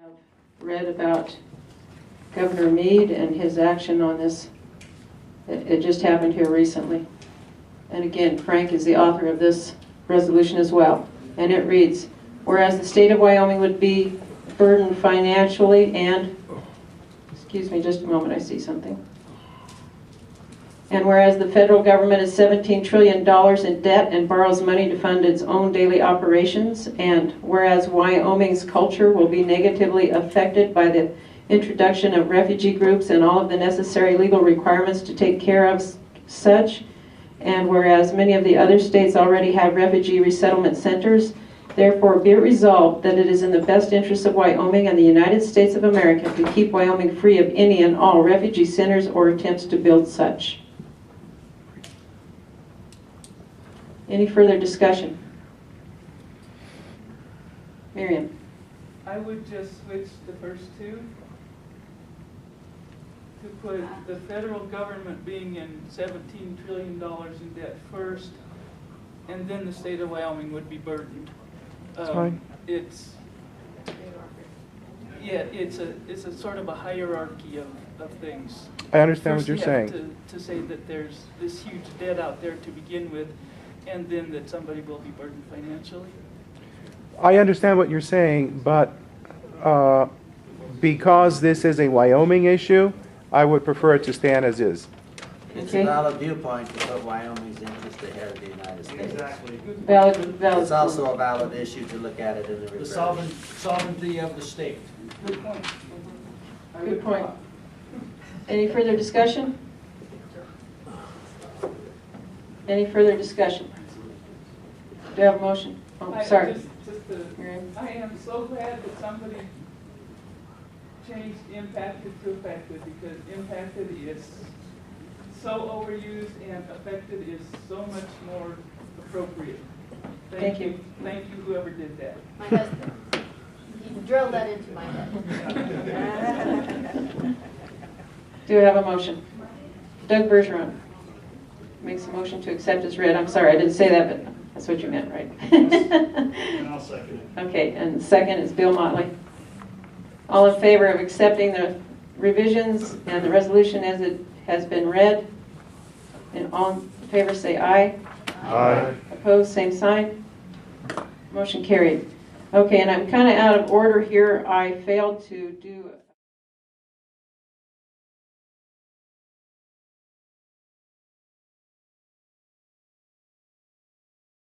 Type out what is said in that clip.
I've read about Governor Mead and his action on this. It just happened here recently. And again, Frank is the author of this resolution as well. And it reads, whereas the state of Wyoming would be burdened financially and, excuse me just a moment, I see something. And whereas the federal government is $17 trillion in debt and borrows money to fund its own daily operations, and whereas Wyoming's culture will be negatively affected by the introduction of refugee groups and all of the necessary legal requirements to take care of such, and whereas many of the other states already have refugee resettlement centers, therefore be it resolved that it is in the best interest of Wyoming and the United States of America to keep Wyoming free of any and all refugee centers or attempts to build such. Any further discussion? Miriam. I would just switch the first two to put the federal government being in $17 trillion in debt first, and then the state of Wyoming would be burdened. That's fine. It's a sort of a hierarchy of things. I understand First what you're saying. To say that there's this huge debt out there to begin with, and then that somebody will be burdened financially. I understand what you're saying, but because this is a Wyoming issue, I would prefer it to stand as is. It's Okay. a valid viewpoint to put Wyoming's interest ahead of the United States. Exactly. Valid. It's also a valid issue to look at it in the The referendum. sovereignty of the state. Good point. Good point. Any further discussion? Any further discussion? Do you have a motion? Oh, sorry. Miriam. I am so glad that somebody changed impacted to affected, because impacted is so overused and affected is so much more appropriate. Thank you. Thank you, whoever did that. My husband. He drilled that into my head. Do you have a motion? Doug Bergeron makes a motion to accept as read. I'm sorry, I didn't say that, but that's what you meant, right? And I'll second it. Okay, and second is Bill Motley. All in favor of accepting the revisions and the resolution as it has been read? And all in favor say aye. Aye. Opposed, same sign. Motion carried. Okay, and I'm kind of out of order here. I failed to do